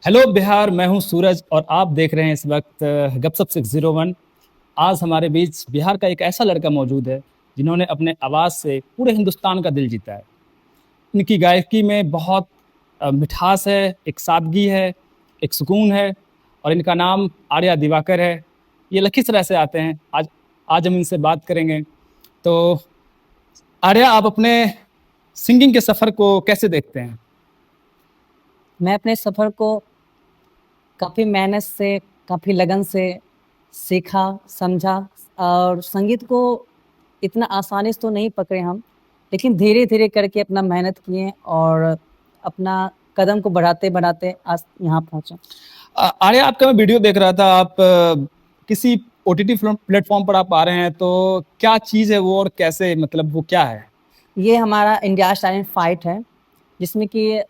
Hello Bihar, मैं हूं सूरज और आप देख रहे हैं इस वक्त गपशप 601। आज हमारे बीच बिहार का एक ऐसा लड़का मौजूद है जिन्होंने अपने आवाज़ से पूरे हिंदुस्तान का दिल जीता है। इनकी गायकी में बहुत मिठास है, एक सादगी है, एक सुकून है और इनका नाम आर्या दिवाकर है। ये लखीसराय से आते हैं। आज आज हम इनसे बात करेंगे। तो आर्या, आप अपने सिंगिंग के सफ़र को कैसे देखते हैं? मैं अपने सफ़र को काफ़ी मेहनत से, काफ़ी लगन से सीखा, समझा और संगीत को इतना आसानी से तो नहीं पकड़े हम, लेकिन धीरे-धीरे करके अपना मेहनत किए और अपना कदम को बढ़ाते-बढ़ाते आज यहाँ पहुँचे। आर्या, आपका मैं वीडियो देख रहा था। आप किसी ओटीटी प्लेटफॉर्म पर आप आ रहे हैं, तो क्या चीज़ है वो और कैसे, मतलब वो क्या है? ये हमारा इंडिया टैलेंट फाइट है, जिसमें कि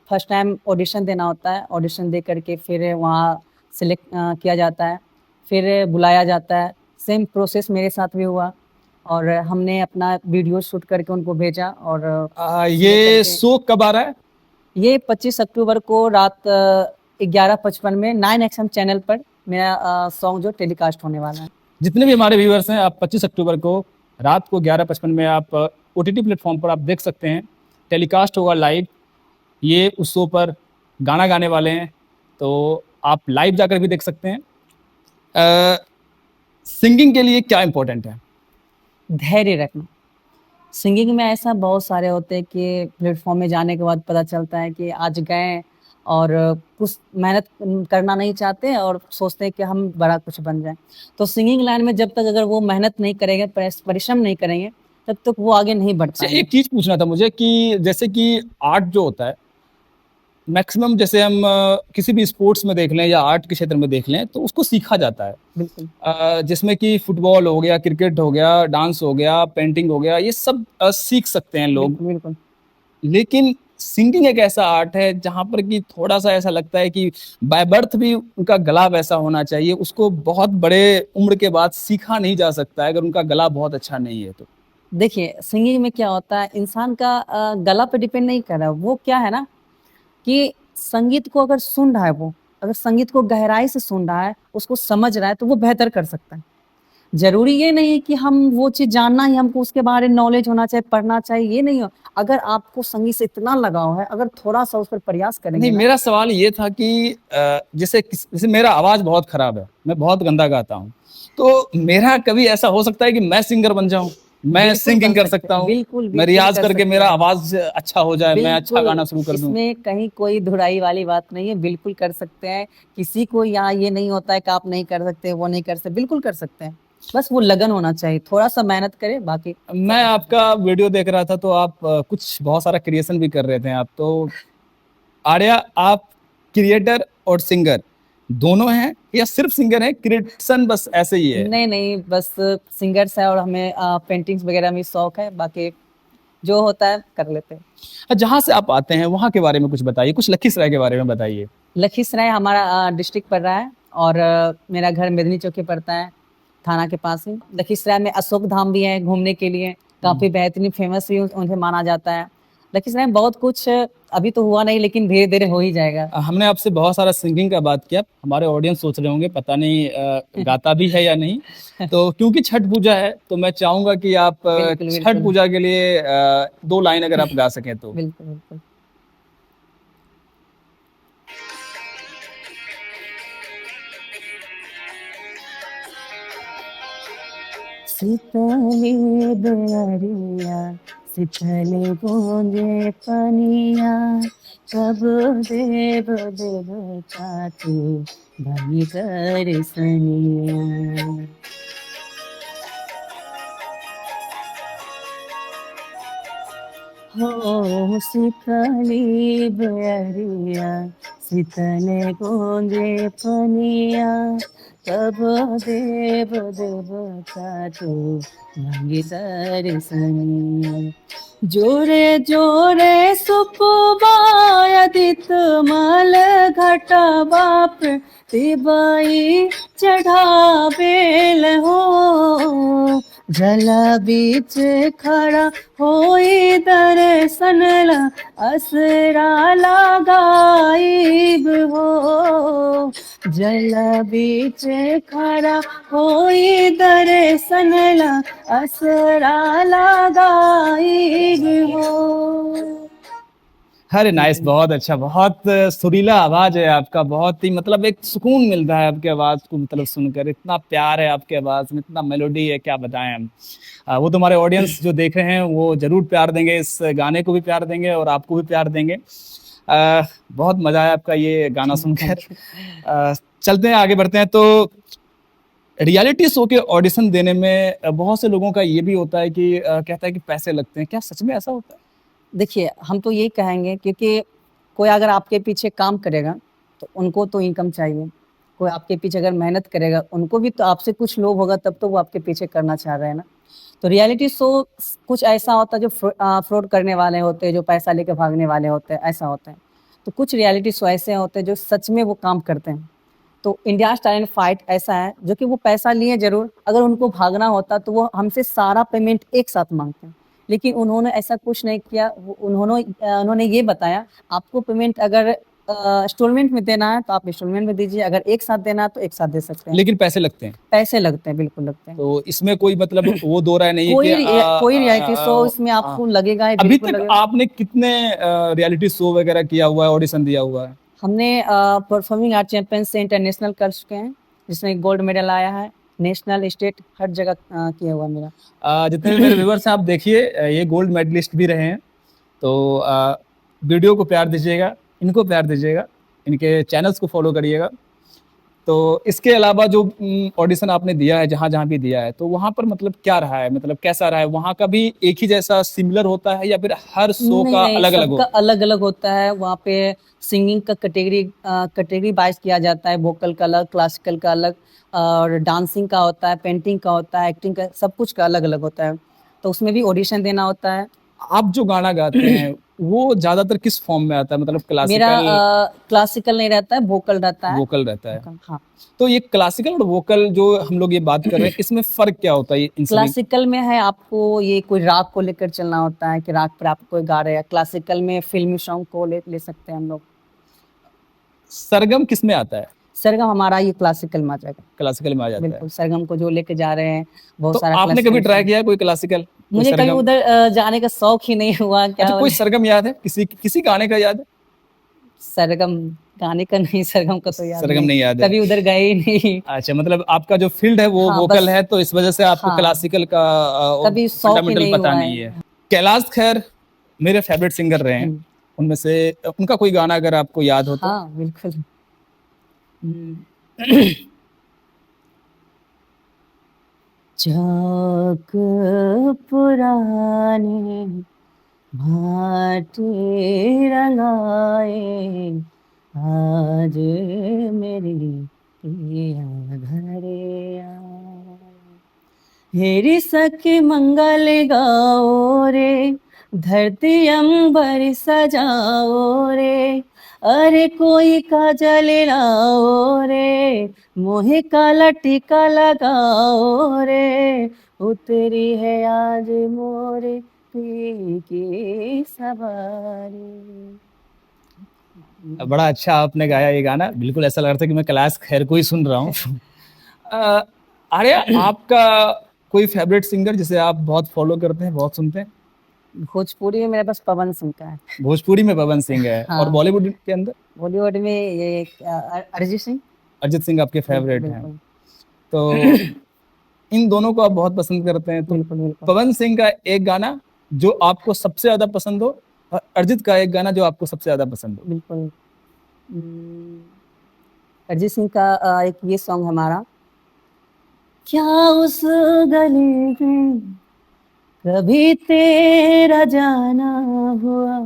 फर्स्ट टाइम ऑडिशन देना होता है। ऑडिशन दे करके फिर वहाँ सेलेक्ट किया जाता है, फिर बुलाया जाता है। सेम प्रोसेस मेरे साथ भी हुआ और हमने अपना वीडियो शूट करके उनको भेजा और सेलेक्ट ये करके शो कब आ रहा है? ये 25 अक्टूबर को रात 11:55 में 9 एक्सएम चैनल पर मेरा सॉन्ग जो टेलीकास्ट होने वाला है। जितने भी हमारे व्यूअर्स हैं, आप 25 अक्टूबर को रात को 11:55 में आप ओटीटी प्लेटफॉर्म पर आप देख सकते हैं। टेलीकास्ट होगा लाइव। ये उस शो पर गाना गाने वाले हैं, तो आप लाइव जाकर भी देख सकते हैं। सिंगिंग के लिए क्या इम्पोर्टेंट है? धैर्य रखना। सिंगिंग में ऐसा बहुत सारे होते हैं कि प्लेटफॉर्म में जाने के बाद पता चलता है कि आज गए और कुछ मेहनत करना नहीं चाहते और सोचते हैं कि हम बड़ा कुछ बन जाएं। तो सिंगिंग लाइन में जब तक अगर वो मेहनत नहीं करेंगे, परिश्रम नहीं करेंगे, तब तक वो आगे नहीं बढ़ अच्छा, पाएंगे। एक चीज़ पूछना था मुझे कि जैसे कि आर्ट जो होता है, मैक्सिमम जैसे हम किसी भी स्पोर्ट्स में देख लें या आर्ट के क्षेत्र में देख लें, तो उसको सीखा जाता है। बिल्कुल जिसमें कि फुटबॉल हो गया, क्रिकेट हो गया, डांस हो गया, पेंटिंग हो गया, ये सब सीख सकते हैं लोग। बिल्कुल बिल्कुल। लेकिन सिंगिंग एक ऐसा आर्ट है जहाँ पर कि थोड़ा-सा ऐसा लगता है कि बाय बर्थ भी उनका गला वैसा होना चाहिए। उसको बहुत बड़े उम्र के बाद सीखा नहीं जा सकता है, अगर उनका गला बहुत अच्छा नहीं है तो। देखिए सिंगिंग में क्या होता है, इंसान का गला पे डिपेंड नहीं कर रहा है। वो क्या है ना कि संगीत को अगर सुन रहा है, वो अगर संगीत को गहराई से सुन रहा है, उसको समझ रहा है, तो वो बेहतर कर सकता है। ज़रूरी ये नहीं है कि हम वो चीज़ जानना ही, हमको उसके बारे में नॉलेज होना चाहिए, पढ़ना चाहिए, ये नहीं हो। अगर आपको संगीत से इतना लगाव है, अगर थोड़ा-सा उस पर प्रयास नहीं, करेंगे ना। मेरा सवाल ये था कि जैसे मेरा आवाज़ बहुत खराब है, मैं बहुत गंदा गाता हूँ। तो मेरा कभी ऐसा हो सकता है कि मैं सिंगर बन जाऊँ? मैं बिल्कुल बन सिंगिंग कर सकते सकता हैं, हूँ, बिल्कुल, मैं बिल्कुल रियाज़ कर करके सकते मेरा हैं। आवाज़ अच्छा हो जाए, मैं अच्छा बिल्कुल, गाना शुरू कर दूँ। इसमें कहीं कोई धुराई वाली बात नहीं है, बिल्कुल कर सकते हैं। किसी को यहाँ ये नहीं होता है कि आप नहीं कर सकते, वो नहीं कर सकते, बिल्कुल कर सकते हैं। बस वो लगन होना चाहिए, थोड़ा-सा मेहनत करें, बाकी सब मैं कुछ होता है। आपका वीडियो देख रहा था, तो आप कुछ बहुत सारा क्रिएशन भी कर रहे थे आप। तो आर्या, आप क्रिएटर और सिंगर दोनों हैं या सिर्फ़ सिंगर हैं, क्रिएशन बस ऐसे ही है? नहीं, नहीं, बस सिंगर्स हैं और हमें पेंटिंग्स वगैरह में शौक है, बाकी जो होता है कर लेते हैं। जहाँ से आप आते हैं, वहाँ के बारे में कुछ बताइए, कुछ लखीसराय के बारे में बताइए। लखीसराय हमारा डिस्ट्रिक्ट पड़ रहा है और मेरा घर मेदनी चौक पे पड़ता है, थाना के पास ही। लखीसराय में अशोक धाम भी है घूमने के लिए, काफ़ी बेहतरीन फेमस भी उन्हें माना जाता है। लखीसराय में बहुत कुछ अभी तो हुआ नहीं, लेकिन धीरे-धीरे हो ही जाएगा। हमने आपसे बहुत सारा सिंगिंग का बात किया। हमारे ऑडियंस सोच रहे होंगे पता नहीं गाता भी है या नहीं। तो क्योंकि छठ पूजा है, तो मैं चाहूँगा कि आप बिल्कुल, छठ बिल्कुल। पूजा के लिए 2 लाइन अगर आप गा सकें तो। बिल्कुल, बिल्कुल। शीतली बेअरिया, शीतल बूंदे पनिया, कब देव देवता तू बनी कर सनिया। हो शीतली बेअरिया, शीतल बूंदे पनिया, कब देव देवता तू मांगी दर्शनिया। जोरे जोरे सुपुबायदित मल घटा बाप तिबाई चढ़ावेल हो। जल बीच खड़ा होई दर्शन ला असरा लगाईब हो। जल बीच खड़ा होई दर्शनला असरा लगाई हो। अरे नाइस, बिल्कुल। बहुत अच्छा, बहुत सुरीला आवाज है आपका, बहुत ही मतलब एक सुकून मिलता है आपके आवाज को मतलब सुनकर, इतना प्यार है आपके आवाज में, इतना मेलोडी है, क्या बताएं हम। वो तुम्हारे ऑडियंस जो देख रहे हैं वो जरूर प्यार देंगे, इस गाने को भी प्यार देंगे और आपको भी प्यार देंगे। बहुत मजा आया आपका ये गाना सुनकर। Thank you. चलते हैं, आगे बढ़ते हैं। तो रियलिटी शो के ऑडिशन देने में बहुत से लोगों का ये भी होता है कि कहता है कि पैसे लगते हैं, क्या सच में ऐसा होता है? देखिए, हम तो यही कहेंगे क्योंकि कोई अगर आपके पीछे काम करेगा, तो उनको तो इनकम चाहिए। कोई आपके पीछे अगर मेहनत करेगा, उनको भी तो आपसे कुछ लोभ होगा तब तो वो आपके पीछे करना चाह रहे हैं ना। तो रियलिटी शो कुछ ऐसा होता है जो फ्रॉड करने वाले होते हैं, जो पैसा लेके भागने वाले होते हैं, ऐसा होता है। तो कुछ रियलिटी शो ऐसे होते हैं जो सच में वो काम करते हैं। तो इंडियाज़ टैलेंट फाइट ऐसा है जो कि वो पैसा लिए ज़रूर, अगर उनको भागना होता तो वो हमसे सारा पेमेंट एक साथ माँगते हैं। लेकिन उन्होंने ऐसा कुछ नहीं किया, उन्होंने ये बताया आपको पेमेंट अगर इंस्टॉलमेंट में देना है तो आप इंस्टॉलमेंट में दीजिए, अगर एक साथ देना है तो एक साथ दे सकते हैं। लेकिन पैसे लगते हैं। पैसे लगते हैं, बिल्कुल लगते हैं। तो इसमें कोई मतलब वो दो राय नहीं है कि कोई रियलिटी शो इसमें आपको लगेगा ही, अभी बिल्कुल तक लगेगा। आपने कितने रियलिटी शो वगैरह किया हुआ है, ऑडिशन दिया हुआ है? हमने परफॉर्मिंग आर्ट चैंपियन से इंटरनेशनल कर चुके हैं, जिसमें गोल्ड मेडल आया है, नेशनल स्टेट हर जगह किया हुआ मेरा। जितने भी मेरे व्यूवर्स हैं आप देखिए, ये गोल्ड मेडलिस्ट भी रहे हैं। तो वीडियो को प्यार दीजिएगा, इनको प्यार दीजिएगा, इनके चैनल्स को फॉलो करिएगा। तो इसके अलावा जो ऑडिशन आपने दिया है, जहाँ जहाँ भी दिया है, तो वहाँ पर मतलब क्या रहा है, मतलब कैसा रहा है? वहाँ का भी एक ही जैसा सिमिलर होता है या फिर हर शो नहीं का नहीं, अलग अलग सबका होता है? अलग अलग होता है। वहाँ पे सिंगिंग का कैटेगरी वाइज किया जाता है, वोकल का अलग, क्लासिकल का अलग, और डांसिंग का होता है, पेंटिंग का होता है, एक्टिंग का, सब कुछ का अलग अलग होता है। तो उसमें भी ऑडिशन देना होता है। आप जो गाना गाते हैं वो ज्यादातर किस फॉर्म में आता है, मतलब मेरा क्लासिकल, क्लासिकल नहीं रहता है, वोकल रहता है। वोकल रहता है? वोकल, हाँ। तो ये क्लासिकल और वोकल जो हम लोग ये बात कर रहे हैं, इसमें फर्क क्या होता है इन सभी? क्लासिकल में है आपको ये कोई राग को लेकर चलना होता है कि राग पर आप कोई गा रहे हैं। क्लासिकल में फिल्मी सॉन्ग को ले सकते हैं हम लोग। सरगम किस में आता है? सरगम हमारा ये क्लासिकल में आ जाएगा। क्लासिकल में आ जाता है। बिल्कुल, सरगम को जो लेके जा रहे हैं, बहुत तो सारा आपने कभी क्लासिकल ट्राई सॉन्ग। किया है कोई क्लासिकल, कोई मुझे कभी सरगम? उधर जाने का शौक ही नहीं हुआ, अच्छा, क्या कोई बोले। सरगम याद है, किसी किसी गाने का याद है? सरगम गाने का नहीं, सरगम का तो याद सरगम नहीं, नहीं याद है? कभी उधर गए ही नहीं। अच्छा, मतलब आपका जो फील्ड है वो हाँ वोकल बस, है, तो इस वजह से आपको हाँ, क्लासिकल का कभी शौक ही फंडामेंटल नहीं पता हुआ नहीं है। है। कैलाश खेर मेरे फेवरेट सिंगर रहे हैं, हम्म, उनमें से उनका कोई गाना अगर आपको याद हो तो? हाँ बिल्कुल। हम्म। चाक पुराने माटी रंगाए, आज मेरी पिया घरे आए। हेरी सखी मंगल गाओ रे, धरती अंबर सजाओ रे, अरे कोई काजल लाओ रे, मोहे काला टीका लगाओ रे, उतरी है आज मोरे पी की सवारी। बड़ा अच्छा आपने गाया ये गाना, बिल्कुल ऐसा लग रहा था कि मैं कैलाश खेर को ही सुन रहा हूँ। अ, आर्या, आपका कोई फेवरेट सिंगर जिसे आप बहुत फॉलो करते हैं, बहुत सुनते हैं? भोजपुरी में मेरे पास पवन सिंह का है। भोजपुरी में पवन सिंह है, और हाँ, बॉलीवुड के अंदर? बॉलीवुड में ये अरिजीत सिंह। अरिजीत सिंह आपके बिल्कुल फेवरेट हैं। बिल्कुल। तो इन दोनों को आप बहुत पसंद करते हैं, तो बिल्कुल बिल्कुल। पवन सिंह का एक गाना जो आपको सबसे ज्यादा पसंद हो, और अरिजीत का एक गाना जो आपको सबसे ज्यादा पसंद हो। बिल्कुल। अरिजीत सिंह का एक ये सॉन्ग हमारा, क्या उस गली में कभी तेरा जाना हुआ,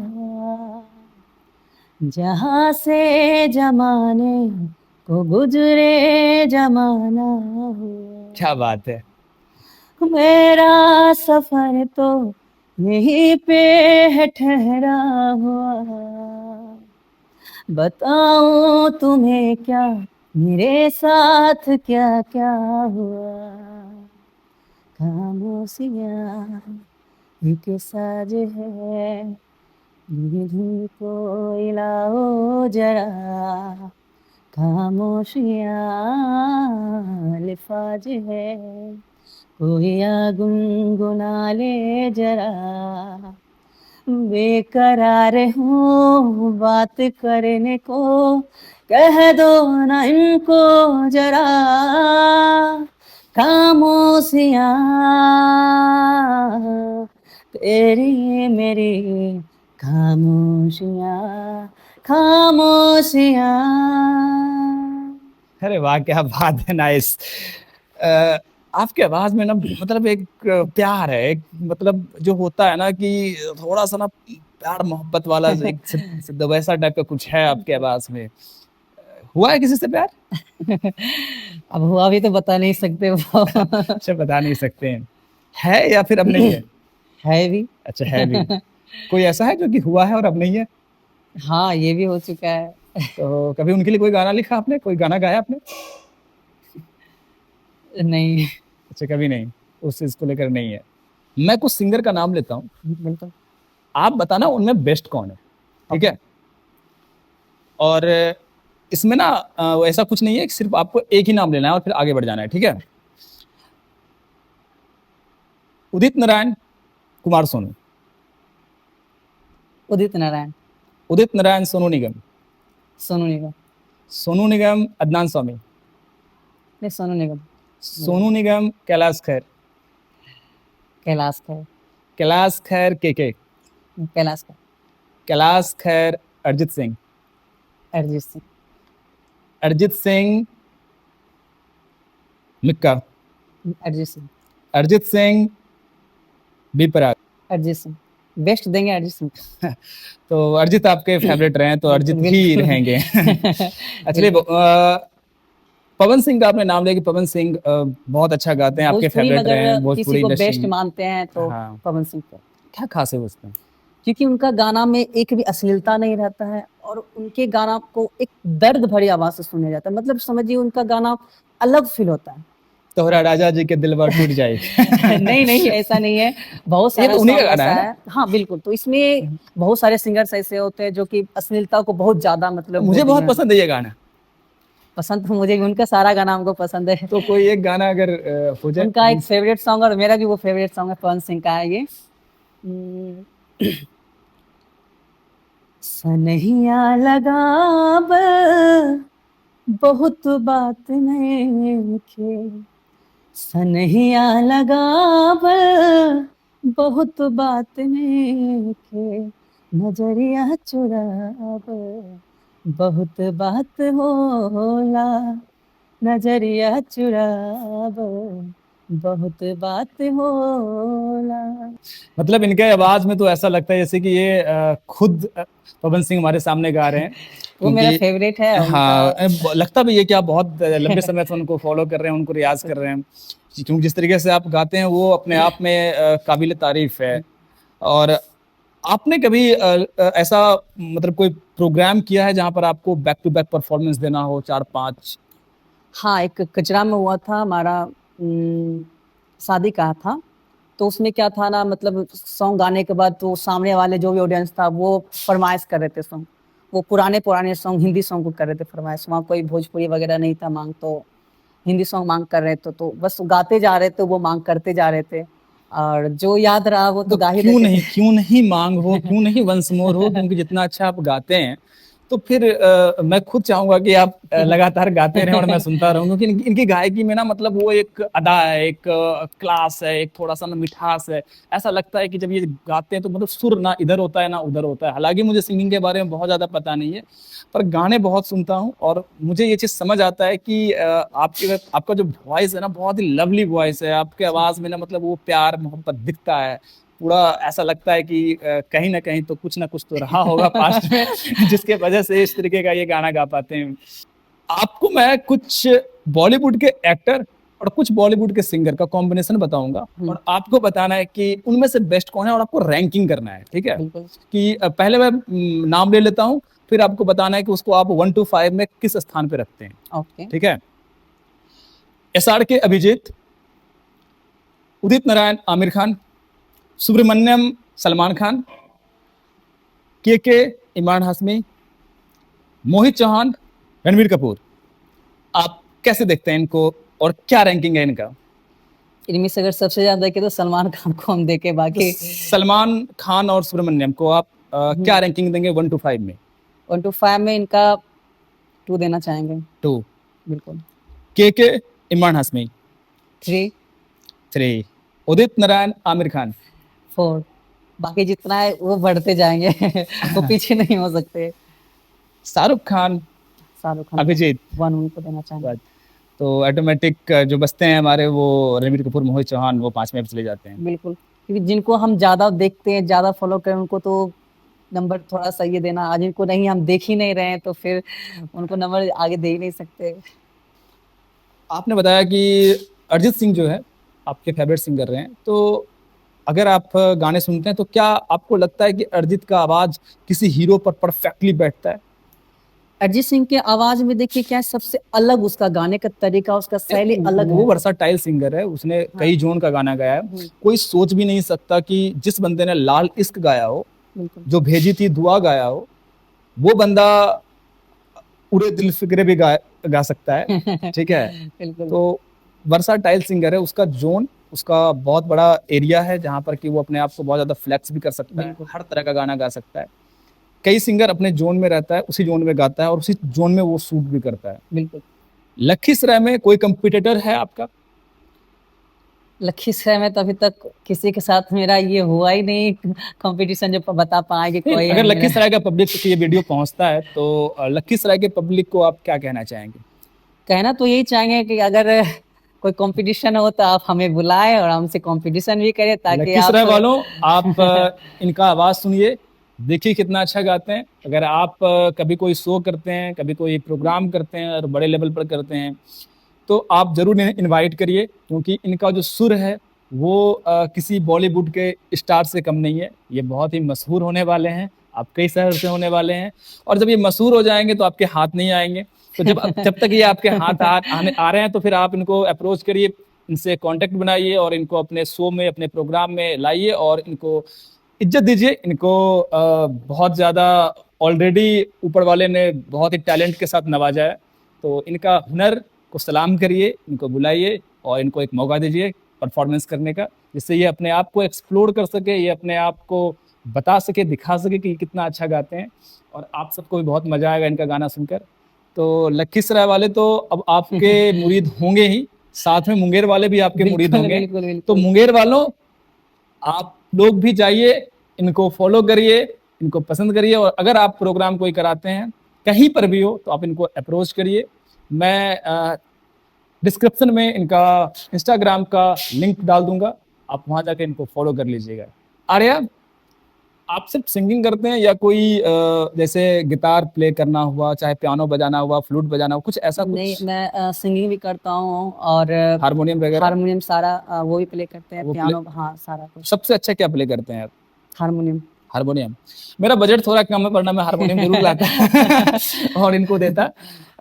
जहाँ से जमाने को गुजरे जमाना हुआ, क्या बात है! मेरा सफर तो यहीं पे है ठहरा हुआ, बताऊं तुम्हें क्या मेरे साथ क्या क्या हुआ, खामोशियाँ एक साज है, धुन को हिलाओ जरा, खामोशियाँ लिफाज है, कोई आ गुनगुना ले जरा, बेकरार हूँ बात करने को, कह दो ना इनको जरा, खामोशियाँ तेरी मेरी, खामोशियाँ खामोशियाँ। अरे वाह, क्या बात है, नाइस। आपकी आवाज में ना मतलब एक प्यार है, एक मतलब जो होता है ना कि थोड़ा सा ना प्यार मोहब्बत वाला एक वैसा टाइप का कुछ है आपके आवाज में। हुआ है किसी से प्यार? अब हुआ भी तो बता नहीं सकते वो। अच्छा, बता नहीं सकते हैं, है या फिर अब नहीं है? है भी। अच्छा, है भी। कोई ऐसा है जो कि हुआ है और अब नहीं है? हाँ, ये भी हो चुका है। तो कभी उनके लिए कोई गाना लिखा आपने, कोई गाना गाया आपने? नहीं। अच्छा, कभी नहीं, उस चीज को लेकर नहीं है। मैं कुछ सिंगर का नाम लेता हूँ, बिल्कुल। आप बताना उनमें बेस्ट कौन है, ठीक है? और इसमें ना ऐसा कुछ नहीं है कि सिर्फ आपको एक ही नाम लेना है और फिर आगे बढ़ जाना है, ठीक है? उदित नारायण, कुमार सोनू। उदित नारायण। उदित नारायण, सोनू निगम। सोनू निगम। सोनू निगम, अदनान स्वामी। नहीं, सोनू निगम। सोनू निगम, कैलाश खेर। कैलाश खेर। कैलाश खेर, के। कैलाश खेर। कैलाश खेर, अरिजीत सिंह। अरिजीत सिंह। अरिजीत सिंह, मिक्का। अरिजीत सिंह। अरिजीत सिंह, बी प्राक। अरिजीत सिंह। बेस्ट देंगे अरिजीत सिंह। तो अरिजीत आपके फेवरेट रहे हैं, तो अरिजीत बिल्कुल ही बिल्कुल। रहेंगे। चलिए, बिल्कुल। पवन सिंह का आपने नाम लिया कि पवन सिंह बहुत अच्छा गाते हैं, आपके भोजपुरी में फेवरेट रहे हैं अगर किसी भोजपुरी को इंडस्ट्री बेस्ट में। मानते हैं तो हाँ, पवन सिंह को। क्या खास है उसमें? क्योंकि उनका गाना में एक भी अश्लीलता नहीं रहता है और उनके गाना को एक दर्द भरी आवाज से सुना जाता है, मतलब समझिए उनका गाना अलग फील होता है। तोहरा राजा जी के दिलवा टूट जाए। नहीं नहीं, ऐसा नहीं है, बहुत ये सारा तो उन्हीं का सॉन्ग गाना ऐसा है ना? है। हाँ बिल्कुल, तो इसमें बहुत सारे सिंगर्स ऐसे होते हैं जो कि अश्लीलता को बहुत ज्यादा मतलब वो मुझे दिए बहुत हैं। पसंद है ये गाना। पसंद तो मुझे भी, उनका सारा गाना हमको पसंद है। तो कोई एक गाना अगर हो जाए उनका एक फेवरेट सॉन्ग, और मेरा भी वो फेवरेट सॉन्ग है, पवन सिंह का है ये। सनहिया लगाब बहुत बात नइखे, सनहिया लगाब बहुत बात नइखे, नजरिया चुराब बहुत बात होला, नजरिया चुराब बहुत बात होला। मतलब इनके आवाज में तो ऐसा लगता है जैसे कि ये खुद पवन सिंह हमारे सामने गा रहे हैं, वो मेरा क्योंकि फेवरेट है उनका। हाँ, लगता भी ये कि आप बहुत लंबे समय से उनको फॉलो कर रहे हैं, उनको रियाज कर रहे हैं, क्योंकि जिस तरीके से आप गाते हैं वो अपने आप में काबिल तारीफ है। और आपने कभी ऐसा मतलब कोई प्रोग्राम किया है जहां पर आपको बैक टू बैक परफॉर्मेंस देना हो, 4-5? हाँ, एक कचरा में हुआ था हमारा, शादी का था, तो उसमें क्या था ना, मतलब सॉन्ग गाने के बाद तो सामने वाले जो भी ऑडियंस था वो फरमाइश कर रहे थे सॉन्ग, वो पुराने पुराने सॉन्ग हिंदी सॉन्ग को कर रहे थे फरमाइश, वहाँ कोई भोजपुरी वगैरह नहीं था मांग, तो हिंदी सॉन्ग मांग कर रहे थे, तो बस गाते जा रहे थे, वो मांग करते जा रहे थे, और जो याद रहा वो तो तो गा ही क्यों देते नहीं, थे। क्यों नहीं मांग हो, क्यों नहीं वंस मोर हो, क्योंकि जितना अच्छा आप गाते हैं तो फिर मैं खुद चाहूंगा कि आप लगातार गाते रहें और मैं सुनता रहूं, क्योंकि इनकी गायकी में ना मतलब वो एक अदा है, एक क्लास है, एक थोड़ा सा ना मिठास है। ऐसा लगता है कि जब ये गाते हैं तो मतलब सुर ना इधर होता है ना उधर होता है। हालांकि मुझे सिंगिंग के बारे में बहुत ज्यादा पता नहीं है, पर गाने बहुत सुनता हूँ और मुझे ये चीज समझ आता है कि आपका जो वॉइस है ना, बहुत ही लवली वॉइस है, आपके आवाज में ना मतलब वो प्यार मोहब्बत दिखता है पूरा। ऐसा लगता है कि कहीं ना कहीं तो कुछ ना कुछ तो रहा होगा पास्ट में, जिसके वजह से इस तरीके का ये गाना गा पाते हैं। आपको मैं कुछ बॉलीवुड के एक्टर और कुछ बॉलीवुड के सिंगर का कॉम्बिनेशन बताऊंगा और आपको बताना है कि उनमें से बेस्ट कौन है और आपको रैंकिंग करना है, ठीक है? बिल्कुल। कि पहले मैं नाम ले लेता हूं, फिर आपको बताना है कि उसको आप 1 to 5 में किस स्थान पे रखते हैं, ओके। ठीक है? एसआर के अभिजीत, उदित नारायण आमिर खान, सुब्रमण्यम सलमान खान, के इमरान हाशमी, मोहित चौहान, रणबीर कपूर, आप कैसे देखते हैं इनको और क्या रैंकिंग है इनका? इनमें से अगर सबसे ज्यादा देखे तो सलमान खान को हम देखे, तो बाकी सलमान खान और सुब्रमण्यम को आप क्या रैंकिंग देंगे 1 to 5 में? 1 to 5 में इनका 2 देना चाहेंगे। 2। बिल्कुल। के इमरान हाशमी 3, 3। उदित नारायण आमिर खान 4। बाकी जितना है वो बढ़ते जाएंगे वो पीछे नहीं हो सकते। शाहरुख खान शाहरुख खान अभिजीत 1 उनको देना चाहेंगे। तो ऑटोमेटिक जो बचते हैं हमारे वो रणबीर कपूर मोहित चौहान वो 5वें पे चले जाते हैं। बिल्कुल, क्योंकि जिनको हम ज्यादा देखते हैं, ज्यादा फॉलो करें, उनको तो नंबर थोड़ा सा ये देना, आज इनको नहीं, हम देख ही नहीं रहे हैं तो फिर उनको नंबर आगे दे ही नहीं सकते। आपने बताया कि अरिजीत सिंह जो है आपके फेवरेट सिंगर रहे हैं, तो अगर आप गाने सुनते हैं तो क्या आपको लगता है कि अरिजीत का आवाज किसी हीरो पर परफेक्टली बैठता है? अरिजीत सिंह के आवाज में देखिए क्या है, सबसे अलग उसका गाने का तरीका, उसका शैली अलग वो है। वर्साटाइल सिंगर है, उसने कई जोन का गाना गाया है। कोई सोच भी नहीं सकता कि जिस बंदे ने लाल इश्क गाया हो, बिल्कुल। जो भेजी थी दुआ गाया हो, वो बंदा उड़े दिल फिक्रे भी गा सकता है। ठीक है, बिल्कुल। तो वर्साटाइल सिंगर है, उसका जोन, उसका बहुत बड़ा एरिया है जहां पर कि वो अपने आप को बहुत ज्यादा फ्लेक्स भी कर सकता है, बिल्कुल। हर तरह का गाना गा सकता है। कई सिंगर अपने जोन में रहता है, उसी जोन में गाता है और उसी जोन में वो शूट भी करता है। बिल्कुल। लखीसराय में कोई कंपटीटर है आपका? लखीसराय में तो अभी तक किसी के साथ मेरा ये हुआ ही नहीं कंपटीशन जो बता पाए कि कोई नहीं, है अगर मेरा। लखीसराय का पब्लिक तक ये वीडियो पहुंचता है तो लखीसराय के पब्लिक को आप क्या कहना चाहेंगे? कहना तो यही चाहेंगे कि अगर कोई कंपटीशन हो तो आप हमें बुलाएं और हमसे कंपटीशन भी करें, ताकि लखीसराय आप वालों, आप इनका आवाज सुनिए, देखिए कितना अच्छा गाते हैं। अगर आप कभी कोई शो करते हैं, कभी कोई प्रोग्राम करते हैं और बड़े लेवल पर करते हैं, तो आप जरूर इन्हें इनवाइट करिए, क्योंकि इनका जो सुर है वो किसी बॉलीवुड के स्टार से कम नहीं है। ये बहुत ही मशहूर होने वाले हैं, आप कई शहर से होने वाले हैं, और जब ये मशहूर हो जाएंगे तो आपके हाथ नहीं आएंगे। तो जब तक ये आपके हाथ आ रहे हैं तो फिर आप इनको अप्रोच करिए, इनसे कांटेक्ट बनाइए और इनको अपने शो में, अपने प्रोग्राम में लाइए और इनको इज्जत दीजिए। इनको बहुत ज़्यादा ऑलरेडी ऊपर वाले ने बहुत ही टैलेंट के साथ नवाजा है, तो इनका हुनर को सलाम करिए, इनको बुलाइए और इनको एक मौका दीजिए परफॉर्मेंस करने का, जिससे ये अपने आप को एक्सप्लोर कर सके, ये अपने आप को बता सके, दिखा सके कि कितना अच्छा गाते हैं, और आप सबको भी बहुत मजा आएगा इनका गाना सुनकर। तो लखीसराय वाले तो अब आपके मुरीद होंगे ही, साथ में मुंगेर वाले भी आपके मुरीद होंगे। बिल्कुल, बिल्कुल। तो मुंगेर वालों, आप लोग भी जाइए, इनको फॉलो करिए, इनको पसंद करिए, और अगर आप प्रोग्राम कोई कराते हैं कहीं पर भी हो तो आप इनको अप्रोच करिए। मैं डिस्क्रिप्शन में इनका इंस्टाग्राम का लिंक डाल दूंगा, आप वहां जाकर इनको फॉलो कर लीजिएगा। आर्या, आप सिर्फ सिंगिंग करते हैं या कोई जैसे गिटार प्ले करना हुआ, चाहे पियानो बजाना हुआ, फ्लूट बजाना हुआ, कुछ ऐसा कुछ? नहीं, मैं सिंगिंग भी करता हूँ और हारमोनियम वगैरह? हारमोनियम सारा वो भी प्ले करते हैं, वो पियानो, हाँ सारा कुछ। सबसे अच्छा क्या प्ले करते हैं आप? हारमोनियम। हारमोनियम। मेरा बजट थोड़ा कम है, वरना मैं हारमोनियम जरूर लाता और इनको देता,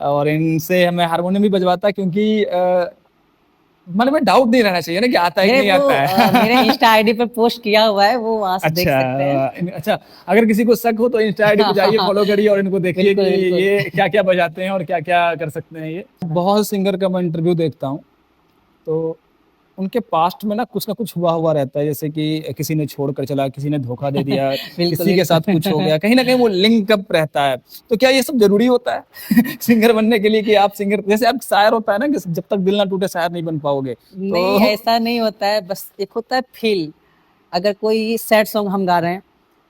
और इनसे मैं हारमोनियम भी बजवाता, क्योंकि मन में डाउट नहीं रहना चाहिए ना कि आता है कि नहीं आता है। मेरे इंस्टा आईडी पे पोस्ट किया हुआ है, वो वहां से देख सकते हैं। अच्छा, अगर किसी को शक हो तो इंस्टा आईडी पे जाइए, फॉलो करिए और इनको देखिए कि बिल्कुल, बिल्कुल। ये क्या क्या बजाते हैं और क्या क्या कर सकते हैं। ये बहुत सिंगर का मैं इंटरव्यू देखता हूँ, तो उनके पास्ट में ना कुछ हुआ रहता है, जैसे कि किसी ने छोड़कर चला, किसी ने धोखा दे दिया, किसी के साथ कुछ हो गया, कहीं ना कहीं वो लिंक अप रहता है। तो क्या ये सब जरूरी होता है सिंगर बनने के लिए, कि आप सिंगर, जैसे आप शायर होता है ना कि जब तक दिल ना टूटे शायर नहीं बन पाओगे? नहीं, तो ऐसा नहीं होता है, बस एक होता है फील। अगर कोई सैड सॉन्ग हम गा रहे हैं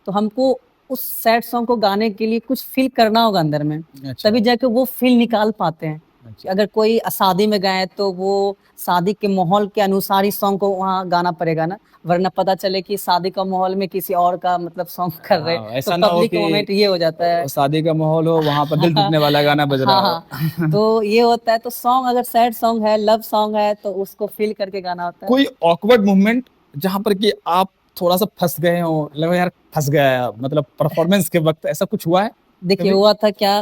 तो हमको उस सैड सॉन्ग को गाने के लिए कुछ फील करना होगा अंदर में, अच्छा। तभी जाके वो फील निकाल पाते हैं। अच्छा। अगर कोई शादी में गाए तो वो शादी के माहौल के अनुसार ही सॉन्ग को वहाँ गाना पड़ेगा ना, वरना पता चले कि शादी का माहौल में किसी और का मतलब सॉन्ग कर रहे हैं, ऐसा तो ना हो पब्लिक कि मोमेंट ये हो जाता है। शादी का माहौल हो, वहां पर दिल टूटने वाला गाना बज रहा हाँ, हो। हाँ। तो ये होता है, तो सॉन्ग अगर सैड सॉन्ग है, लव सॉन्ग है, तो उसको फील करके गाना होता है। कोई ऑकवर्ड मूवमेंट जहां पर कि आप थोड़ा सा फंस गए हो, लगा यार फंस गया, मतलब परफॉर्मेंस के वक्त, ऐसा कुछ हुआ है? देखिए, हुआ था क्या,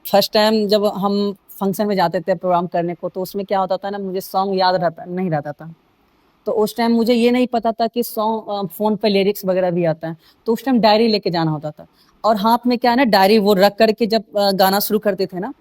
फर्स्ट टाइम जब हम फंक्शन में जाते थे प्रोग्राम करने को, तो उसमें क्या होता था ना, मुझे सॉन्ग याद नहीं रहता था। तो उस टाइम मुझे ये नहीं पता था कि सॉन्ग फोन पे लिरिक्स वगैरह भी आता है, तो उस टाइम डायरी लेके जाना होता था, और हाथ में क्या है ना, डायरी वो रख करके जब गाना शुरू करते थे ना,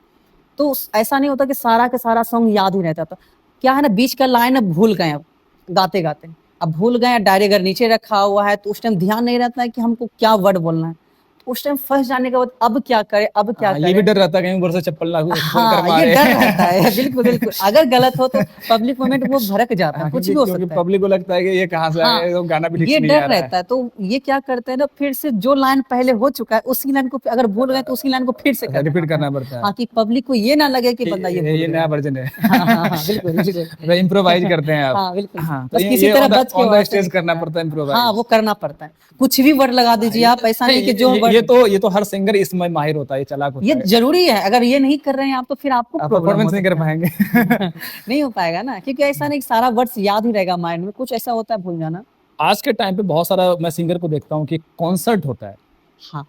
तो ऐसा नहीं होता कि सारा का सारा सॉन्ग याद ही रहता था। क्या है ना, बीच का लाइन अब भूल गए, अब गाते गाते अब भूल गए, डायरी अगर नीचे रखा हुआ है तो उस टाइम ध्यान नहीं रहता है कि हमको क्या वर्ड बोलना है। तो उस टाइम फंस जाने के बाद अब क्या करे, अब क्या ये भी करे। डर रहता है कहीं ऊपर से चप्पल ना खोल कर हाँ, ये मारे। डर रहता है। बिल्कुल बिल्कुल, अगर गलत हो तो पब्लिक मोमेंट वो भड़क जाता है, कुछ भी हो क्योंकि सकता है। पब्लिक को लगता है कि ये कहाँ से आ हाँ, गया, तो गाना भी ठीक ये से नहीं डर आ रहा है। रहता है। तो ये क्या करते हैं ना, फिर से जो लाइन पहले हो चुका है उसी लाइन को अगर भूल गए तो उसी लाइन को फिर से करना रिपीट पड़ता है। करना पड़ता है हाँ, कि पब्लिक को ये ना लगे कि कि बंदा ये भूल ये गया नया है। वर्जन है। हाँ हाँ हाँ, बिल्कुल बिल्कुल। मतलब इम्प्रोवाइज करते हैं आप। हाँ बिल्कुल, हाँ, तो बस किसी ये तरह बच के ऑन वहां द से स्टेज करना निकलना है। पड़ता है हाँ, इम्प्रोवाइज। वो करना पड़ता है। कुछ भी वर्ड लगा दीजिए आप, ऐसा नहीं कि जो वर्ड ये तो हर सिंगर इसमें माहिर होता है, ये चालाक ये होता है। जरूरी है। अगर ये नहीं कर रहे हैं आप तो फिर आपको आप प्रॉब्लम हो परफॉर्मेंस नहीं कर सकता है। पाएंगे। नहीं हो पाएगा ना, क्योंकि ऐसा नहीं कि सारा वर्ड्स याद ही रहेगा माइंड में, कुछ ऐसा होता है भूल जाना। आज के टाइम पे बहुत सारा मैं सिंगर को देखता हूँ कि कॉन्सर्ट होता है, हाँ,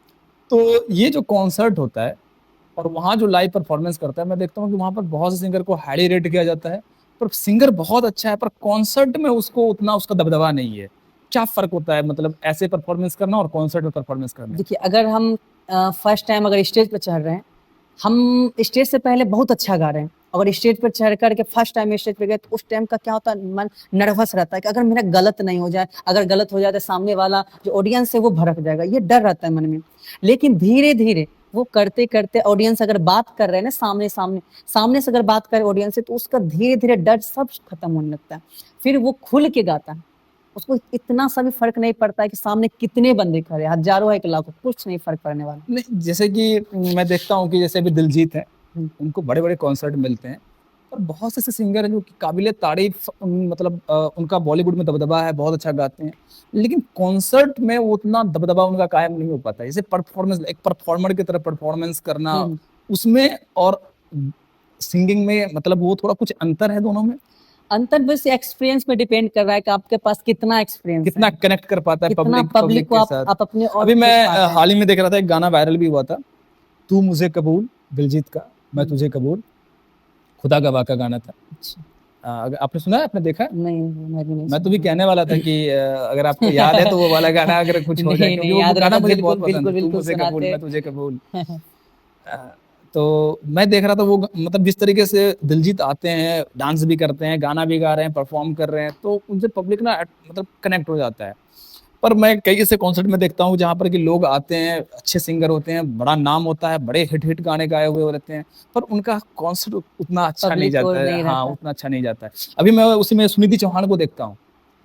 तो ये जो कॉन्सर्ट होता है और वहाँ जो लाइव परफॉर्मेंस करता है, मैं देखता हूँ कि वहाँ पर बहुत से सिंगर को हाईली रेट किया जाता है, पर सिंगर बहुत अच्छा है, पर कॉन्सर्ट में उसको उतना उसका दबदबा नहीं है। क्या फर्क होता है मतलब ऐसे परफॉर्मेंस करना और कॉन्सर्ट में परफॉर्मेंस करने में? देखिए, अगर हम फर्स्ट टाइम अगर स्टेज पर चढ़ रहे हैं, हम स्टेज से पहले बहुत अच्छा गा रहे हैं, अगर स्टेज पर चढ़ करके फर्स्ट टाइम स्टेज पे गए तो उस टाइम का क्या होता है, मन नर्वस रहता है कि अगर मेरा गलत नहीं हो जाए, अगर गलत हो जाए तो सामने वाला जो ऑडियंस है वो भड़क जाएगा, ये डर रहता है मन में। लेकिन धीरे धीरे वो करते करते ऑडियंस अगर बात कर रहे हैं ना, सामने सामने सामने से अगर बात करे ऑडियंस से, तो उसका धीरे धीरे डर सब खत्म होने लगता है। फिर वो खुल के गाता है, उसको इतना सा भी फर्क नहीं पड़ता है कि सामने कितने बंदे खड़े हैं, हजारों है कि लाखों, कुछ नहीं फर्क पड़ने वाला। नहीं, जैसे कि मैं देखता हूँ कि जैसे अभी दिलजीत है, उनको बड़े बड़े कॉन्सर्ट मिलते हैं, और बहुत से ऐसे सिंगर हैं जो कि काबिले तारीफ, मतलब उनका बॉलीवुड में दबदबा है, बहुत अच्छा गाते हैं, लेकिन कॉन्सर्ट में वो उतना दबदबा उनका कायम नहीं हो पाता। जैसे परफॉर्मेंस, एक परफॉर्मर की तरह परफॉर्मेंस करना, हम्म। उसमें और सिंगिंग में मतलब वो थोड़ा कुछ अंतर है दोनों में। अंतर बस एक्सपीरियंस पे डिपेंड कर रहा है कि आपके पास कितना एक्सपीरियंस कितना है, कनेक्ट कर पाता है कितना पब्लिक पब्लिक पब्लिक को के आप साथ। आप अपने और अभी मैं खींच पाते हैं। हाल ही में देख रहा था, एक गाना वायरल भी हुआ था, तू मुझे कबूल, दिलजीत का, मैं तुझे कबूल, खुदा गवाह का गाना था। अच्छा, अगर आपने सुना है, आपने देखा है? नहीं मैं भी नहीं मैं तो भी सुना। कहने वाला था कि अगर आपको याद है तो वो वाला गाना अगर कुछ हो जाए, नहीं क्योंकि नहीं, वो याद गाना रहता मुझे बहुत बिल्कुल पसंद बिल्कुल है, तू बिल्कुल मुझे कबूल, सुनाते। मैं तुझे कबूल। अ, तो मैं देख रहा था वो मतलब जिस तरीके से दिलजीत आते हैं, डांस भी करते हैं, गाना भी गा रहे हैं, परफॉर्म कर रहे हैं, तो उनसे पब्लिक ना मतलब कनेक्ट हो जाता है। पर मैं कई ऐसे कॉन्सर्ट में देखता हूँ जहाँ पर कि लोग आते हैं, अच्छे सिंगर होते हैं, बड़ा नाम होता है, बड़े हिट हिट गाने गाए हुए रहते हैं, पर उनका कॉन्सर्ट उतना अच्छा नहीं पब्लिक को जाता है। नहीं हाँ, रहता। उतना अच्छा नहीं जाता है। अभी मैं उसी में सुनिधि चौहान को देखता हूँ,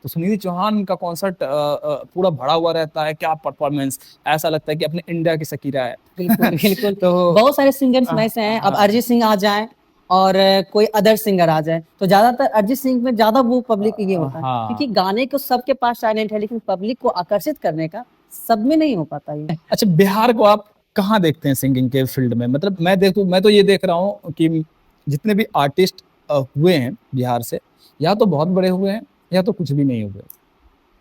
तो सुनिधि चौहान का कॉन्सर्ट पूरा भरा हुआ रहता है, क्या परफॉर्मेंस, ऐसा लगता है कि अपने इंडिया की शकीरा है। बिल्कुल बिल्कुल। तो बहुत सारे सिंगर्स में ऐसे हैं, अब हाँ, अरिजीत सिंह आ जाए और कोई अदर सिंगर आ जाए, तो ज्यादातर अरिजीत सिंह में ज्यादा वो पब्लिक ये होता है, हाँ। क्योंकि गाने को सबके पास टैलेंट है, लेकिन पब्लिक को आकर्षित करने का सब में नहीं हो पाता ये। अच्छा, बिहार को आप कहाँ देखते हैं सिंगिंग के फील्ड में? मतलब मैं तो ये देख रहा हूँ कि जितने भी आर्टिस्ट हुए हैं बिहार से, या तो बहुत बड़े हुए हैं या तो कुछ भी नहीं हुए।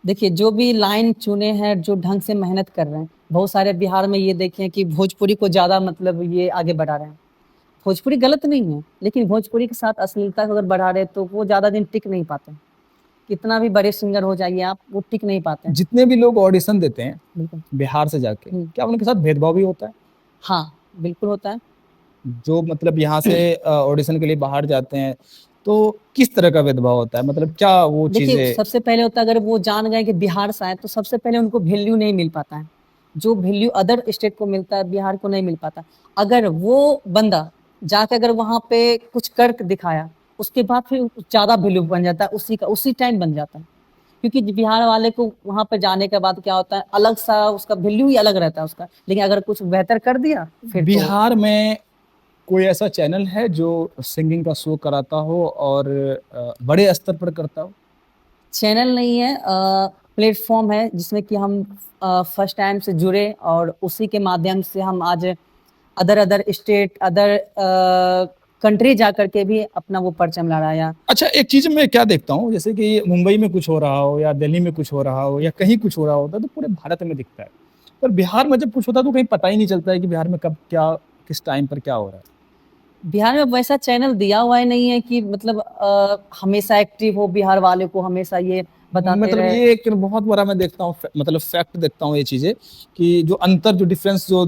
देखिए, जो भी लाइन चुने हैं, जो ढंग से मेहनत कर रहे हैं, बहुत सारे बिहार में ये देखें कि भोजपुरी को ज्यादा मतलब ये आगे बढ़ा रहे हैं। भोजपुरी गलत नहीं है, लेकिन भोजपुरी के साथ अश्लीलता को अगर बढ़ा रहे तो वो ज्यादा दिन टिक नहीं पाते। कितना भी बड़े सिंगर हो जाइए आप, वो टिक नहीं पाते हैं। जितने भी लोग ऑडिशन देते हैं बिल्कुल। बिहार से जाके, हम्म। क्या उनके साथ भेदभाव भी होता है? हाँ, बिल्कुल होता है। जो मतलब यहाँ से ऑडिशन के लिए बाहर जाते हैं, तो किस तरह का भेदभाव होता है? मतलब क्या वो देखिए, चीजें? सबसे पहले होता है, अगर वो जान गए कि बिहार से आए, तो सबसे पहले उनको वैल्यू नहीं मिल पाता है। जो वैल्यू अदर स्टेट को मिलता है, बिहार को नहीं मिल पाता। अगर वो बंदा जाके अगर वहां पे कुछ कर दिखाया, उसके बाद फिर ज्यादा वैल्यू बन जाता है, उसी का उसी टाइम बन जाता है। क्योंकि बिहार वाले को वहां पे जाने के बाद क्या होता है, अलग सा उसका वैल्यू ही अलग रहता है उसका। लेकिन अगर कुछ बेहतर कर दिया फिर तो। बिहार में कोई ऐसा चैनल है जो सिंगिंग का शो कराता हो और बड़े स्तर पर करता हो? चैनल नहीं है, प्लेटफॉर्म है जिसमें कि हम फर्स्ट टाइम से जुड़े, और उसी के माध्यम से हम आज other other state, other country जा करके भी अपना वो परचम लहराया। अच्छा, एक चीज मैं क्या देखता हूँ, जैसे कि मुंबई में कुछ हो रहा हो या दिल्ली में कुछ हो रहा हो या कहीं कुछ हो रहा होता है तो पूरे भारत में दिखता है, पर बिहार में जब कुछ होता है तो कहीं पता ही नहीं चलता है कि बिहार में कब क्या, किस टाइम पर क्या हो रहा है। बिहार में वैसा चैनल दिया हुआ ही नहीं है कि मतलब हमेशा एक्टिव हो, बिहार वाले को हमेशा ये बताते मतलब रहे। ये एक बहुत बड़ा मैं देखता हूँ मतलब फैक्ट देखता हूँ ये चीजें, कि जो अंतर, जो डिफरेंस जो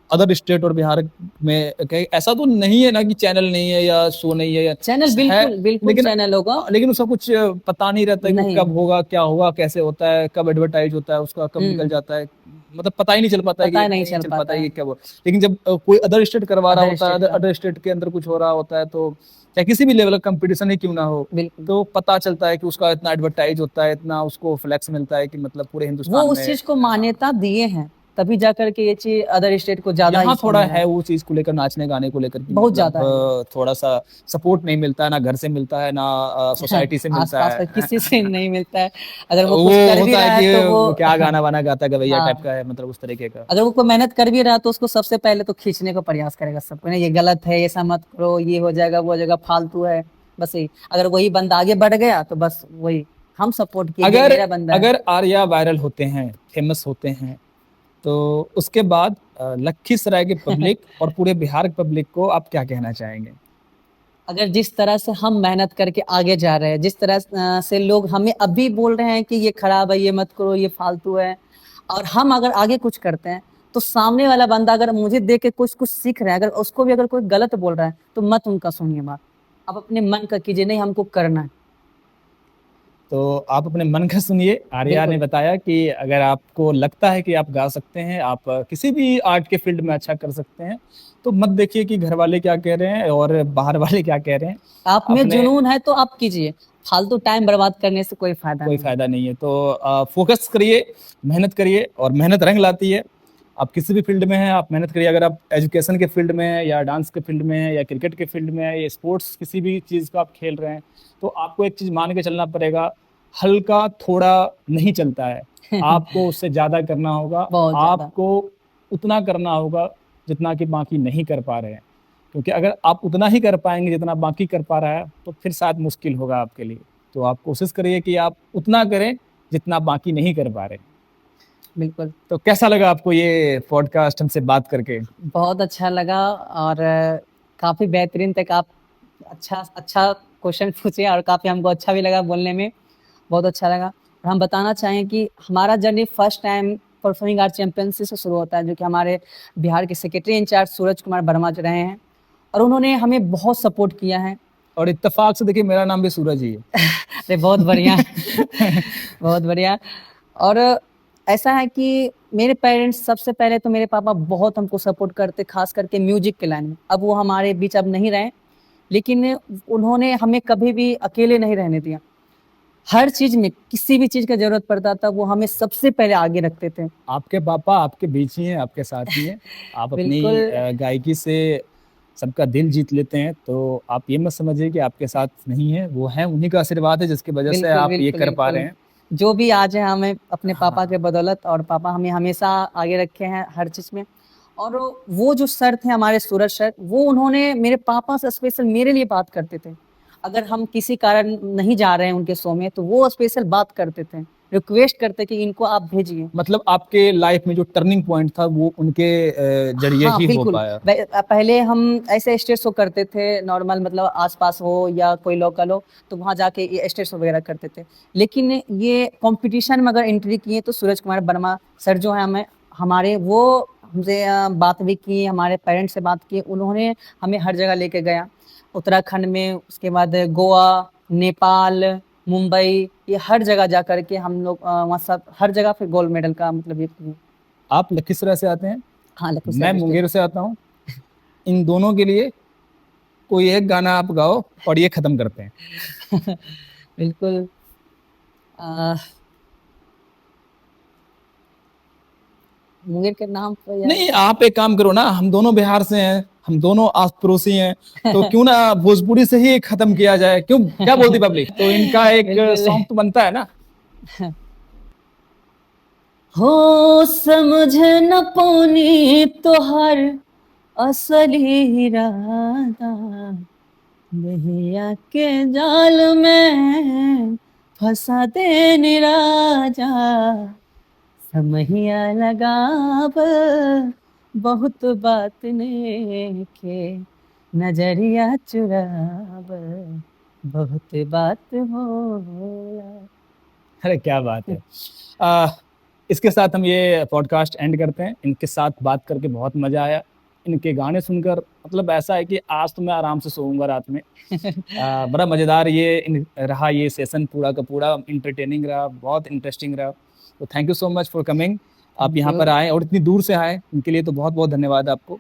अदर स्टेट और बिहार में ऐसा तो नहीं है ना कि चैनल नहीं है या शो नहीं है या चैनल है, बिल्कुल बिल्कुल लेकिन चैनल होगा। लेकिन उसका कुछ पता नहीं रहता है कि नहीं। कब होगा, क्या होगा, कैसे होता है, कब एडवर्टाइज होता है उसका, कब निकल जाता है, मतलब पता ही नहीं चल पाता है पता कि नहीं नहीं चल चल पाता पाता है है कि क्या हो। लेकिन जब कोई अदर स्टेट करवा रहा अदर होता है, स्टेट का। अदर स्टेट के अंदर कुछ हो रहा होता है, तो चाहे किसी भी लेवल का कंपटीशन ही क्यों ना हो, बिल्कुल तो पता चलता है कि उसका इतना एडवर्टाइज होता है, इतना उसको फ्लैक्स मिलता है कि मतलब पूरे वो हिंदुस्तान उस में। चीज को हाँ, मान्यता दिए हैं, तभी जाकर के ये चीज अदर स्टेट को ज्यादा यहाँ इसको थोड़ा मिल रहा है है। वो चीज को लेकर, नाचने गाने को लेकर कि बहुत मतलब ज्यादा है। थोड़ा सा सपोर्ट नहीं मिलता है, ना घर से मिलता है, ना सोसाइटी से मिलता आसपास का है। किसी से नहीं मिलता है। अगर वो वो कुछ कर भी होता है रहा है तो वो कि क्या गाना वाना गाता है गवैया टाइप हाँ, का है, मतलब उस तरीके का। अगर वो कोई मेहनत कर भी रहा है तो उसको सबसे पहले तो खींचने का प्रयास करेगा सबको, ना ये गलत है, ऐसा मत करो, ये हो जाएगा, वो हो जाएगा, फालतू है। बस यही, अगर वही बंदा आगे बढ़ गया तो बस वही हम सपोर्ट किए, ये अगर मेरा बंदा है। अगर आर्या वायरल होते हैं, फेमस होते हैं, तो उसके बाद लखीसराय के पब्लिक और पूरे बिहार के पब्लिक को आप क्या कहना चाहेंगे? अगर जिस तरह से हम मेहनत करके आगे जा रहे हैं, जिस तरह से लोग हमें अभी बोल रहे हैं कि ये खराब है, ये मत करो, ये फालतू है, और हम अगर आगे कुछ करते हैं तो सामने वाला बंदा अगर मुझे देख के कुछ कुछ सीख रहा है, अगर उसको भी अगर कोई गलत बोल रहा है तो मत उनका सुनिए बात, आप अपने मन का कीजिए, नहीं हमको करना है। तो आप अपने मन का सुनिए। आर्या ने बिल्कुल बताया कि अगर आपको लगता है कि आप गा सकते हैं, आप किसी भी आर्ट के फील्ड में अच्छा कर सकते हैं, तो मत देखिए कि घर वाले क्या कह रहे हैं और बाहर वाले क्या कह रहे हैं। आप में अपने जुनून है तो आप कीजिए, फालतू टाइम बर्बाद करने से कोई फायदा कोई नहीं है। फायदा नहीं है, तो फोकस करिए, मेहनत करिए, और मेहनत रंग लाती है। आप किसी भी फील्ड में हैं, आप मेहनत करिए। अगर आप एजुकेशन के फील्ड में हैं, या डांस के फील्ड में हैं, या क्रिकेट के फील्ड में हैं, या स्पोर्ट्स किसी भी चीज़ को आप खेल रहे हैं, तो आपको एक चीज़ मान के चलना पड़ेगा, हल्का थोड़ा नहीं चलता है, आपको उससे ज़्यादा करना होगा। बहुत ज्यादा। आपको उतना करना होगा जितना कि बाकी नहीं कर पा रहे हैं, क्योंकि अगर आप उतना ही कर पाएंगे जितना बाकी कर पा रहा है, तो फिर शायद मुश्किल होगा आपके लिए। तो आप कोशिश करिए कि आप उतना करें जितना बाकी नहीं कर पा रहे। बिल्कुल। तो कैसा लगा आपको ये पॉडकास्ट हमसे बात करके? बहुत अच्छा लगा, और काफी बेहतरीन तक आप अच्छा अच्छा क्वेश्चन पूछे, और काफी हमको अच्छा भी लगा बोलने में, बहुत अच्छा लगा। और हम बताना चाहें कि हमारा journey first time performing art championship से शुरू होता है, जो कि हमारे बिहार के सेक्रेटरी इंचार्ज सूरज कुमार वर्मा जो रहे हैं, और उन्होंने हमें बहुत सपोर्ट किया है। और इत्तेफाक से देखिए, मेरा नाम भी सूरज ही है। अरे बहुत बढ़िया। बहुत बढ़िया। और ऐसा है कि मेरे पेरेंट्स, सबसे पहले तो मेरे पापा बहुत हमको सपोर्ट करते, खास करके म्यूजिक के लाइन में। अब वो हमारे बीच अब नहीं रहे, लेकिन उन्होंने हमें कभी भी अकेले नहीं रहने दिया। हर चीज में किसी भी चीज का जरूरत पड़ता था वो हमें सबसे पहले आगे रखते थे। आपके पापा आपके बीच ही हैं, आपके साथ ही हैं। आप अपनी बिल्कुल गायकी से सबका दिल जीत लेते हैं, तो आप ये मत समझिए कि आपके साथ नहीं है, वो हैं, उन्हीं का आशीर्वाद है जिसकी वजह से बिल्कुल आप ये बिल्कुल कर पा रहे बिल्कुल। हैं। जो भी आज है हमें अपने पापा के हाँ, बदौलत, और पापा हमें हमेशा आगे रखे हैं हर चीज में। और वो जो सर थे हमारे, सूरज सर, वो उन्होंने मेरे पापा से स्पेशल मेरे लिए बात करते थे। अगर हम किसी कारण नहीं जा रहे हैं उनके शो में तो वो स्पेशल बात करते थे, रिक्वेस्ट करते कि इनको आप भेजिए। मतलब आपके लाइफ में जो टर्निंग पॉइंट था वो उनके जरिए हाँ ही हो बिल्कुल। पाया। पहले हम ऐसे स्टेज शो करते थे नॉर्मल, मतलब आसपास हो या कोई लोकल हो तो वहां जाके ये स्टेज शो वगैरह करते थे। लेकिन ये कंपटीशन में अगर एंट्री किए तो सूरज कुमार वर्मा सर जो है हमें, हमारे वो हमसे बात भी की, हमारे पेरेंट्स से बात की, उन्होंने हमें हर जगह लेके गया। उत्तराखंड में, उसके बाद गोवा, नेपाल, मुंबई, ये हर जगह जा करके हम लोग वहाँ सब हर जगह फिर गोल्ड मेडल का मतलब ये किए। आप लखीसराय से आते हैं, हाँ, मैं लखीसराय डिस्ट्रिक्ट। मुंगेर से आता हूँ। इन दोनों के लिए कोई एक गाना आप गाओ और ये खत्म करते हैं। बिल्कुल। आ, मुंगेर के नाम पर या नहीं, आप एक काम करो ना, हम दोनों बिहार से हैं, हम दोनों आस पड़ोसी हैं, तो क्यों ना भोजपुरी से ही खत्म किया जाए, क्यों, क्या बोलती पब्लिक? तो इनका एक बिल्कुल। सॉन्ग तो बनता है ना। हो समझ न पौनी तोहर असली इरादा, दहिया के जाल में फंसा दे राजा, समहिया लगाब बहुत बात ने के, नजरिया चुराब बहुत बात होला। अरे क्या बात है। आ, इसके साथ हम ये पॉडकास्ट एंड करते हैं। इनके साथ बात करके बहुत मज़ा आया। इनके गाने सुनकर मतलब ऐसा है कि आज तो मैं आराम से सोऊँगा रात में। बड़ा मज़ेदार रहा ये सेशन पूरा का पूरा, एंटरटेनिंग रहा, बहुत इंटरेस्टिंग रहा। तो thank you so much for coming. आप थैंक यहाँ यू। पर आए और इतनी दूर से आए, इनके लिए तो बहुत-बहुत धन्यवाद आपको।